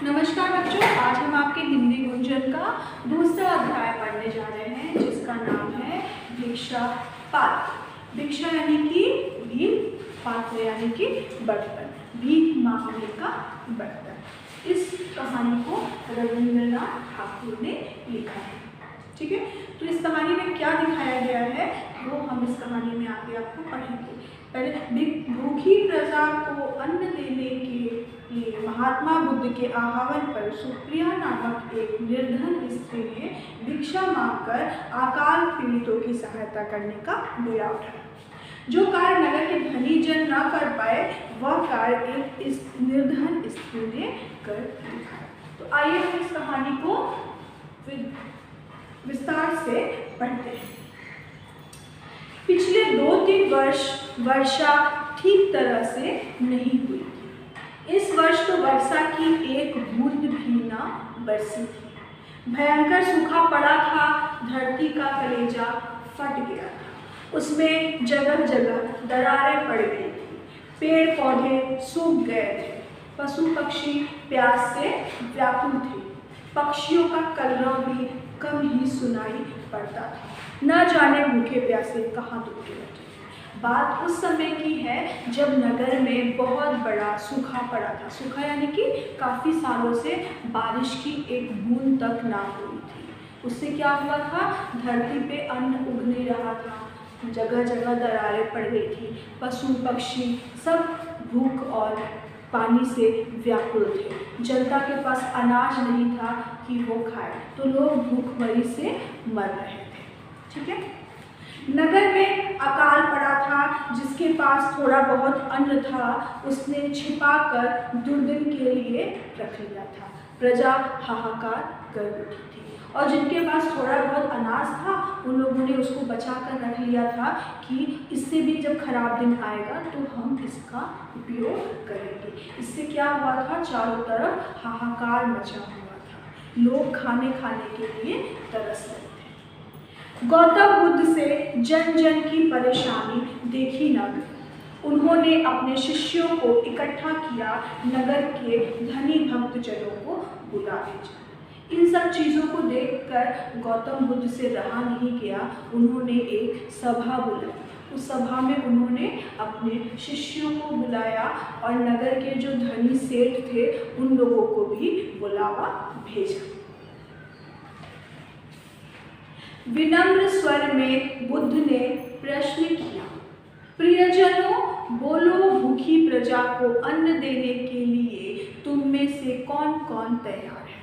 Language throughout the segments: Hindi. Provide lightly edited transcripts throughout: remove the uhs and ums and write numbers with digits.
नमस्कार बच्चों, आज हम आपके हिंदी गुंजन का दूसरा अध्याय पढ़ने जा रहे हैं जिसका नाम है भिक्षा पात्र। भिक्षा यानी कि भीख, पात्र यानी कि बर्तन, भीख मांगने का बर्तन। इस कहानी को रविंद्रनाथ ठाकुर ने लिखा है। ठीक है, तो इस कहानी में क्या दिखाया गया है वो हम इस कहानी में आगे आपको पढ़ेंगे। पहले भूखी प्रजा को अन्न देने के लिए महात्मा बुद्ध के आह्वान पर सुप्रिया नामक एक निर्धन स्त्री ने भिक्षा मांगकर अकाल पीड़ितों की सहायता करने का बीड़ा उठाया। जो कार्य नगर के धनी जन न कर पाए वह कार्य एक इस निर्धन स्त्री ने कर दिखाया। तो आइए हम इस कहानी को विस्तार से पढ़ते हैं। पिछले 2-3 वर्ष वर्षा ठीक तरह से नहीं हुई थी। इस वर्ष तो वर्षा की एक बूंद भी न बरसी थी। भयंकर सूखा पड़ा था, धरती का कलेजा फट गया था। उसमें जगह जगह दरारें पड़ गई थी, पेड़ पौधे सूख गए थे, पशु पक्षी प्यास से व्याकुल थे। पक्षियों का कलरव भी कम ही सुनाई पड़ता था। न जाने भूखे प्यासे कहाँ दुबके बैठे। बात उस समय की है जब नगर में बहुत बड़ा सूखा पड़ा था। सूखा यानी कि काफ़ी सालों से बारिश की एक बूंद तक ना हुई थी। उससे क्या हुआ था, धरती पे अन्न उग नहीं रहा था, जगह जगह दरारें पड़ गई थी, पशु पक्षी सब भूख और पानी से व्याकुल थे। जनता के पास अनाज नहीं था कि वो खाए, तो लोग भूखमरी से मर रहे थे। ठीक है, नगर में अकाल पड़ा था। जिसके पास थोड़ा बहुत अन्न था उसने छिपाकर दुर्दिन के लिए रख लिया था। प्रजा हाहाकार कर उठी थी और जिनके पास थोड़ा बहुत अनाज था उन लोगों ने उसको बचा कर रख लिया था कि इससे भी जब खराब दिन आएगा तो हम इसका उपयोग करेंगे। इससे क्या हुआ था, चारों तरफ हाहाकार मचा हुआ था। लोग खाने के लिए तरस रहे थे। गौतम बुद्ध से जन जन की परेशानी देखी न गई। उन्होंने अपने शिष्यों को इकट्ठा किया, नगर के धनी भक्तजनों को बुला भेजा। इन सब चीज़ों को देखकर गौतम बुद्ध से रहा नहीं गया। उन्होंने एक सभा बुलाई। उस सभा में उन्होंने अपने शिष्यों को बुलाया और नगर के जो धनी सेठ थे उन लोगों को भी बुलावा भेजा। विनम्र स्वर में बुद्ध ने प्रश्न किया, प्रियजनों, बोलो, भूखी प्रजा को अन्न देने के लिए तुम में से कौन कौन तैयार है?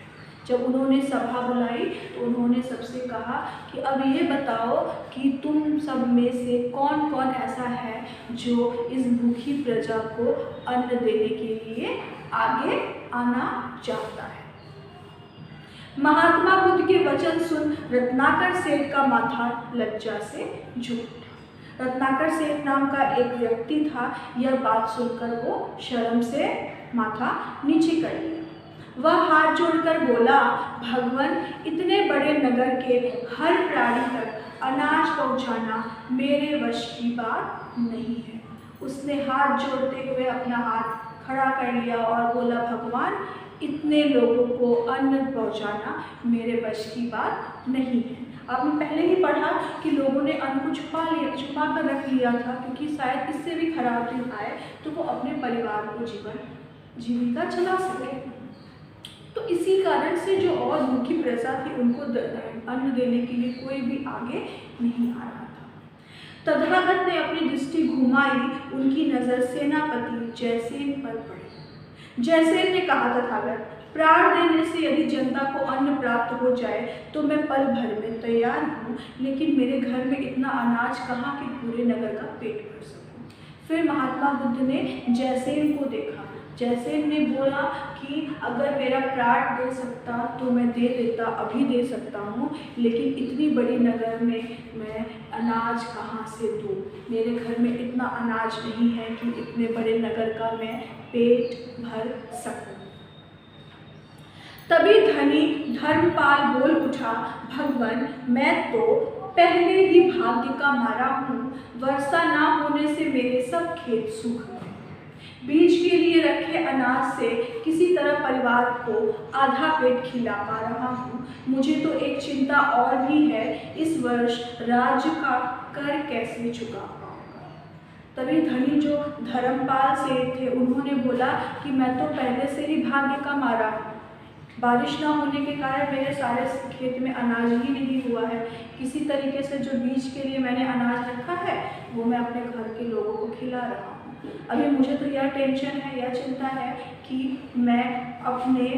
जब उन्होंने सभा बुलाई तो उन्होंने सबसे कहा कि अब ये बताओ कि तुम सब में से कौन कौन ऐसा है जो इस भूखी प्रजा को अन्न देने के लिए आगे आना चाहता है। महात्मा बुद्ध के वचन सुन रत्नाकर सेठ का माथा लज्जा से झुक उठा। रत्नाकर सेठ नाम का एक व्यक्ति था। यह बात सुनकर वो शर्म से माथा नीचे कर लिया। वह हाथ जोड़कर बोला, भगवान, इतने बड़े नगर के हर प्राणी तक अनाज पहुंचाना मेरे वश की बात नहीं है। उसने हाथ जोड़ते हुए अपना हाथ खड़ा कर लिया और बोला, भगवान, इतने लोगों को अन्न पहुंचाना मेरे वश की बात नहीं है। आपने पहले ही पढ़ा कि लोगों ने अन्न को छुपा कर रख लिया था क्योंकि शायद इससे भी खराब दिन आए तो वो अपने परिवार को जीविका चला सके। तो इसी कारण से जो और भूखी प्रजा थी उनको अन्न देने के लिए कोई भी आगे नहीं आ रहा था। तथागत ने अपनी दृष्टि घुमाई। उनकी नज़र सेनापति जयसेन पर पड़ी। जयसेन ने कहा, तथागत, प्राण देने से यदि जनता को अन्न प्राप्त हो जाए तो मैं पल भर में तैयार हूँ, लेकिन मेरे घर में इतना अनाज कहाँ कि पूरे नगर का पेट भर सकूँ। फिर महात्मा बुद्ध ने जयसेन को देखा। जयसेन ने बोला कि अगर मेरा प्राण दे सकता तो मैं दे देता, अभी दे सकता हूँ, लेकिन इतनी बड़ी नगर में मैं अनाज कहाँ से दूँ? मेरे घर में इतना अनाज नहीं है कि इतने बड़े नगर का मैं पेट भर सकूँ। तभी धनी धर्मपाल बोल उठा, भगवान, मैं तो पहले ही भाग्य का मारा हूँ। वर्षा ना होने से मेरे सब खेत सूख गए। बीज के लिए रखे अनाज से किसी तरह परिवार को आधा पेट खिला पा रहा हूँ। मुझे तो एक चिंता और भी है, इस वर्ष राज्य का कर कैसे चुका पाऊंगा। तभी धनी जो धर्मपाल सेठ थे उन्होंने बोला कि मैं तो पहले से ही भाग्य का मारा हूँ। बारिश ना होने के कारण मेरे सारे खेत में अनाज ही नहीं हुआ है। किसी तरीके से जो बीज के लिए मैंने अनाज रखा है वो मैं अपने घर के लोगों को खिला रहा हूँ। अभी मुझे तो यह टेंशन है, यह चिंता है कि मैं अपने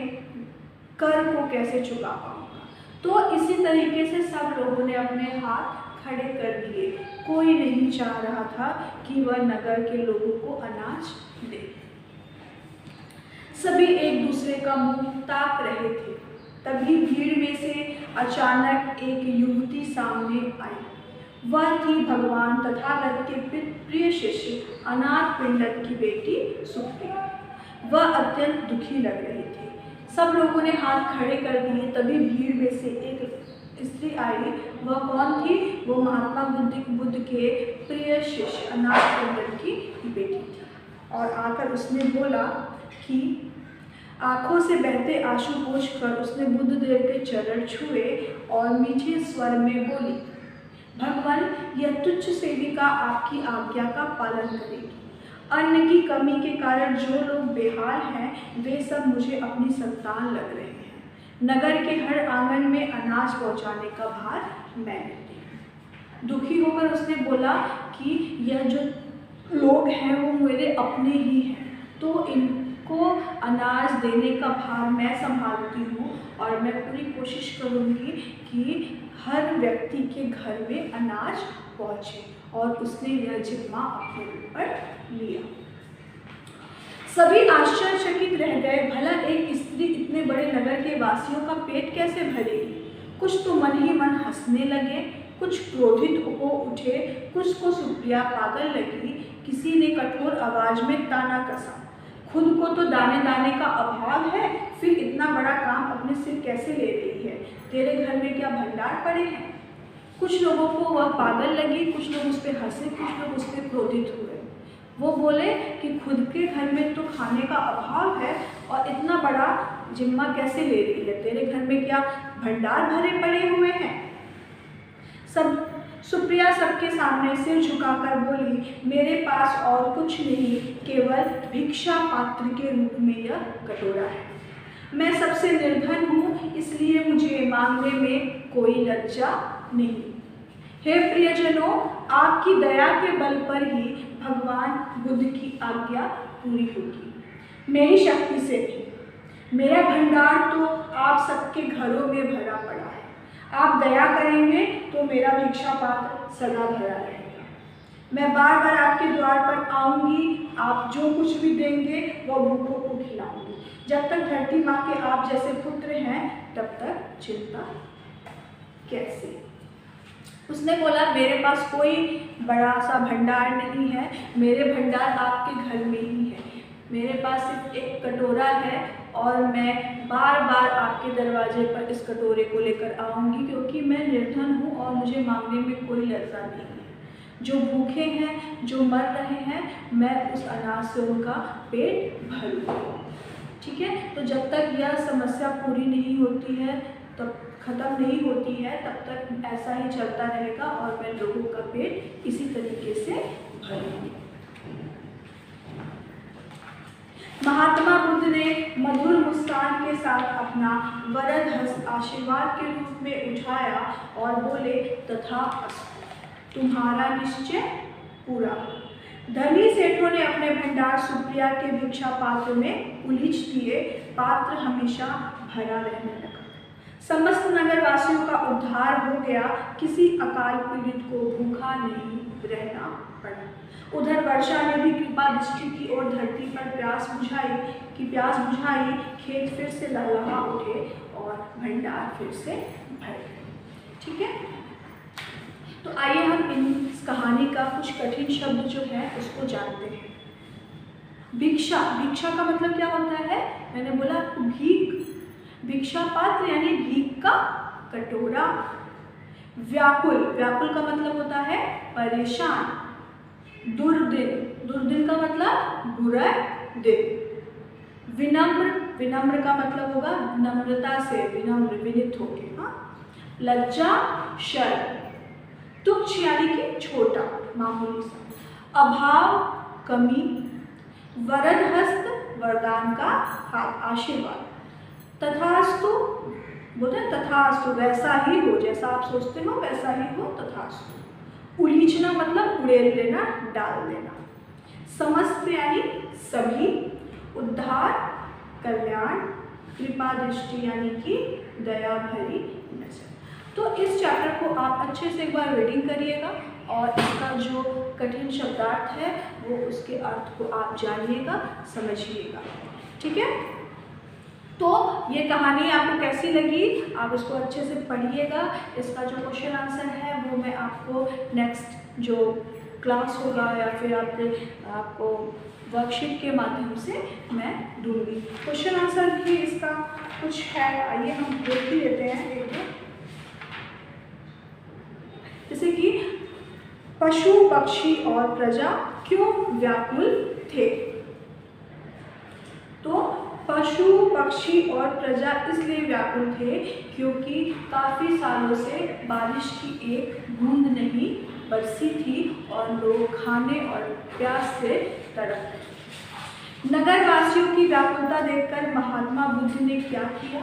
कर को कैसे चुका पाऊँगा। तो इसी तरीके से सब लोगों ने अपने हाथ खड़े कर दिए। कोई नहीं चाह रहा था कि वह नगर के लोगों को अनाज दे। सभी एक दूसरे का मुंह ताक रहे थे। तभी भीड़ में से अचानक एक युवती सामने आई। वह थी भगवान तथागत के प्रिय शिष्य अनाथ पिंडक की बेटी सुप्रिया। वह अत्यंत दुखी लग रही थी। सब लोगों ने हाथ खड़े कर दिए। तभी भीड़ में से एक स्त्री आई। वह कौन थी? वो महात्मा बुद्ध के प्रिय शिष्य अनाथ पिंडक की बेटी थी। और आकर उसने बोला कि आंखों से बहते आंसू पोंछकर उसने बुद्ध देव के चरण छुए और मीठे स्वर में बोली, भगवान, यह तुच्छ सेविका आपकी आज्ञा का पालन करेगी। अन्न की कमी के कारण जो लोग बेहाल हैं वे सब मुझे अपनी संतान लग रहे हैं। नगर के हर आंगन में अनाज पहुंचाने का भार मैं लेती हूँ। दुखी होकर उसने बोला कि यह जो लोग हैं वो मेरे अपने ही हैं, तो इनको अनाज देने का भार मैं संभालती हूँ और मैं पूरी कोशिश करूँगी कि हर व्यक्ति के घर में अनाज पहुँचे। और उसने यह जिम्मा अपने ऊपर लिया। सभी आश्चर्यचकित रह गए। भला एक स्त्री इतने बड़े नगर के वासियों का पेट कैसे भरेगी? कुछ तो मन ही मन हंसने लगे, कुछ क्रोधित हो उठे, कुछ को सुप्रिया पागल लगी। किसी ने कठोर आवाज में ताना कसा, खुद को तो दाने दाने का अभाव है, फिर इतना बड़ा काम अपने सिर कैसे ले रही है? तेरे घर में क्या भंडार पड़े हैं? कुछ लोगों को वह पागल लगी, कुछ लोग उस पर हंसे, कुछ लोग उस पर क्रोधित हुए। वो बोले कि खुद के घर में तो खाने का अभाव है और इतना बड़ा जिम्मा कैसे ले रही है? तेरे घर में क्या भंडार भरे पड़े हुए हैं? सुप्रिया सबके सामने सिर झुकाकर बोली, मेरे पास और कुछ नहीं, केवल भिक्षा पात्र के रूप में यह कटोरा है। मैं सबसे निर्धन हूँ, इसलिए मुझे मांगने में कोई लज्जा नहीं। हे प्रियजनों, आपकी दया के बल पर ही भगवान बुद्ध की आज्ञा पूरी होगी, मेरी शक्ति से नहीं। मेरा भंडार तो आप सबके घरों में भरा पड़ा है। आप दया करेंगे तो मेरा भिक्षा पात्र सदा भरा रहेगा। मैं बार बार आपके द्वार पर आऊँगी, आप जो कुछ भी देंगे वह भूखों को खिलाऊंगी। जब तक धरती माँ के आप जैसे पुत्र हैं तब तक चिंता कैसे? उसने बोला, मेरे पास कोई बड़ा सा भंडार नहीं है, मेरे भंडार आपके घर में ही है। मेरे पास सिर्फ एक कटोरा है और मैं बार बार आपके दरवाजे पर इस कटोरे को लेकर आऊँगी, क्योंकि मैं निर्धन हूँ और मुझे मांगने में कोई लज्जा नहीं है। जो भूखे हैं, जो मर रहे हैं, मैं उस अनाज से उनका पेट भरूँगी। ठीक है, तो जब तक यह समस्या पूरी नहीं होती है, तब खत्म नहीं होती है, तब तक ऐसा ही चलता रहेगा और मैं लोगों का पेट इसी तरीके से भरूंगी। महात्मा बुद्ध ने मधुर मुस्कान के साथ अपना वरद हस्त आशीर्वाद के रूप में उठाया और बोले, तथास्तु, तुम्हारा निश्चय पूरा। धनी सेठों ने अपने भंडार सुप्रिया के भिक्षा पात्र में उलीच दिए। पात्र हमेशा भरा रहने लगा। समस्त नगरवासियों का उद्धार हो गया। किसी अकाल पीड़ित को भूखा नहीं रहना पड़ा। उधर वर्षा ने भी कृपा दृष्टि की ओर धरती पर प्यास बुझाई। खेत फिर से लहलहा उठे और भंडार फिर से भर गए। ठीक है, तो आइए हम इस कहानी का कुछ कठिन शब्द जो है उसको जानते हैं। भिक्षा, भिक्षा का मतलब क्या होता है? मैंने बोला आपको भीख। भिक्षा पात्र यानी भीख का कटोरा। व्याकुल, व्याकुल का मतलब होता है परेशान। दुर्दिन, दुर्दिन का मतलब बुरा दिन। विनम्र, विनम्र का मतलब होगा नम्रता से, विनम्र विनित होके। हाँ। लज्जा, शर्म। तुच्छ यानी कि छोटा, मामूली सा। अभाव, कमी। वरद हस्त, वरदान का हाथ, आशीर्वाद। तथास्तु, बोलते हैं तथास्तु, वैसा ही हो, जैसा आप सोचते हो वैसा ही हो, तथास्तु। उलीचना मतलब उड़ेल देना, डाल देना। समस्त यानी सभी। उद्धार, कल्याण। कृपा दृष्टि यानी कि दया भरी नजर। तो इस चैप्टर को आप अच्छे से एक बार रीडिंग करिएगा और इसका जो कठिन शब्दार्थ है वो उसके अर्थ को आप जानिएगा, समझिएगा। ठीक है। तो ये कहानी आपको कैसी लगी, आप इसको अच्छे से पढ़िएगा। इसका जो क्वेश्चन आंसर है वो मैं आपको नेक्स्ट जो क्लास होगा या फिर आपको वर्कशीट के माध्यम से मैं दूंगी। क्वेश्चन आंसर भी इसका कुछ है, आइए हम देख ही लेते हैं एक दो। जैसे कि पशु, पक्षी और प्रजा क्यों व्याकुल थे। तो पशु, पक्षी और प्रजा इसलिए व्याकुल थे क्योंकि काफ़ी सालों से बारिश की एक बूंद नहीं बरसी थी और लोग खाने और प्यास से तड़प रहे। नगरवासियों की व्याकुलता देखकर महात्मा बुद्ध ने क्या किया।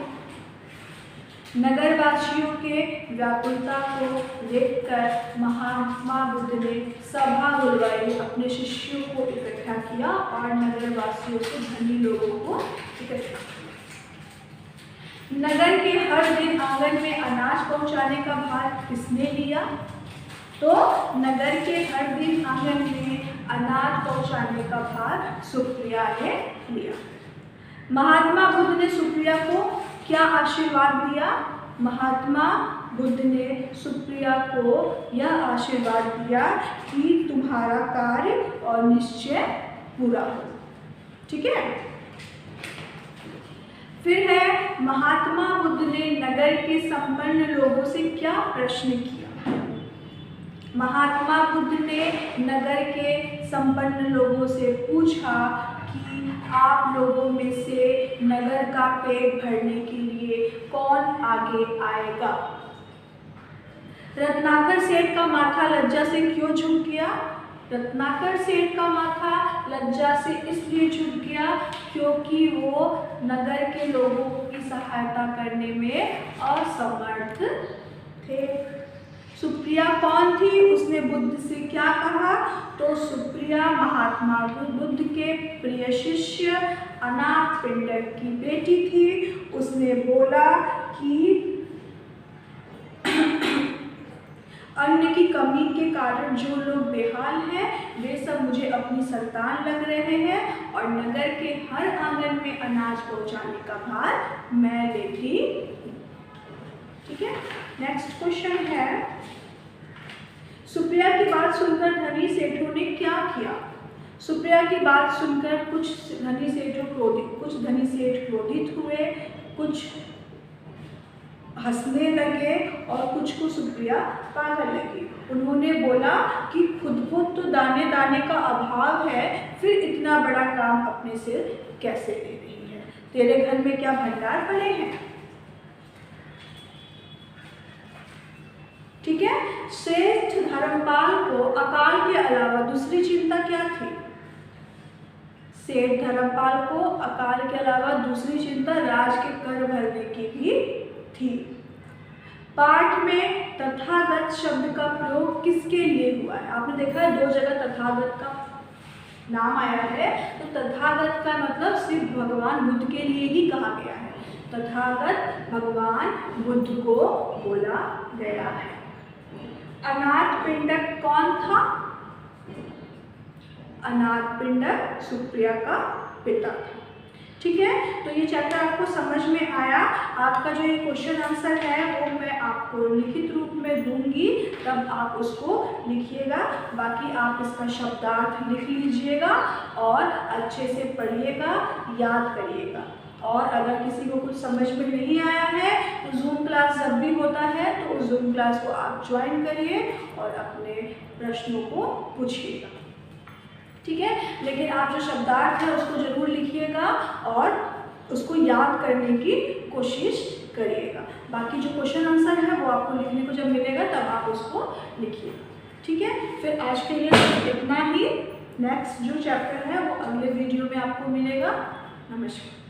नगरवासियों के व्याकुलता को देखकर महात्मा बुद्ध ने सभा बुलवाई, अपने शिष्यों को इकट्ठा किया और नगरवासियों से धनी लोगों को इकट्ठा किया। नगर के हर दिन आंगन में अनाज पहुंचाने का भार किसने लिया। तो नगर के हर दिन आंगन में अनाज पहुंचाने का भार सुप्रिया ने लिया। महात्मा बुद्ध ने सुप्रिया को क्या आशीर्वाद दिया। महात्मा बुद्ध ने सुप्रिया को यह आशीर्वाद दिया कि तुम्हारा कार्य और निश्चय पूरा हो। ठीक है। फिर है महात्मा बुद्ध ने नगर के संपन्न लोगों से क्या प्रश्न किया। महात्मा बुद्ध ने नगर के संपन्न लोगों से पूछा कि आप लोगों में से नगर का पेट भरने के लिए कौन आगे आएगा। रत्नाकर सेठ का माथा लज्जा से क्यों झुक गया। रत्नाकर सेठ का माथा लज्जा से इसलिए झुक गया क्योंकि वो नगर के लोगों की सहायता करने में असमर्थ थे। सुप्रिया कौन थी, उसने बुद्ध से क्या कहा। तो सुप्रिया महात्मा बुद्ध के प्रिय शिष्य अनाथ पिंडक की बेटी थी। उसने बोला कि अन्न की कमी के कारण जो लोग बेहाल हैं वे सब मुझे अपनी संतान लग रहे हैं और नगर के हर आंगन में अनाज पहुंचाने का भार मैं लेती। ठीक है। नेक्स्ट क्वेश्चन है, सुप्रिया की बात सुनकर धनी सेठों ने क्या किया। सुप्रिया की बात सुनकर कुछ धनी सेठ क्रोधित हुए, कुछ हंसने लगे और कुछ को सुप्रिया पागल लगी। उन्होंने बोला कि खुद को तो दाने दाने का अभाव है, फिर इतना बड़ा काम अपने सिर कैसे ले रही है। तेरे घर में क्या भंडार पड़े हैं। ठीक है। सेठ धर्मपाल को अकाल के अलावा दूसरी चिंता क्या थी। सेठ धर्मपाल को अकाल के अलावा दूसरी चिंता राज के कर भरने की भी थी। पाठ में तथागत शब्द का प्रयोग किसके लिए हुआ है। आपने देखा है दो जगह तथागत का नाम आया है, तो तथागत का मतलब सिर्फ भगवान बुद्ध के लिए ही कहा गया है। तथागत भगवान बुद्ध को बोला गया है। अनाथ पिंडक कौन था। अनाथ पिंडक सुप्रिया का पिता था। ठीक है। तो ये चैप्टर आपको समझ में आया। आपका जो ये क्वेश्चन आंसर है वो मैं आपको लिखित रूप में दूंगी, तब आप उसको लिखिएगा। बाकी आप इसका शब्दार्थ लिख लीजिएगा और अच्छे से पढ़िएगा, याद करिएगा। और अगर किसी को कुछ समझ में नहीं आया है तो जूम क्लास जब भी होता है तो उस जूम क्लास को आप ज्वाइन करिए और अपने प्रश्नों को पूछिएगा। ठीक है। लेकिन आप जो शब्दार्थ है उसको जरूर लिखिएगा और उसको याद करने की कोशिश करिएगा। बाकी जो क्वेश्चन आंसर है वो आपको लिखने को जब मिलेगा तब आप उसको लिखिएगा, ठीक है। फिर आज के लिए इतना ही। नेक्स्ट जो चैप्टर है वो अगले वीडियो में आपको मिलेगा। नमस्कार।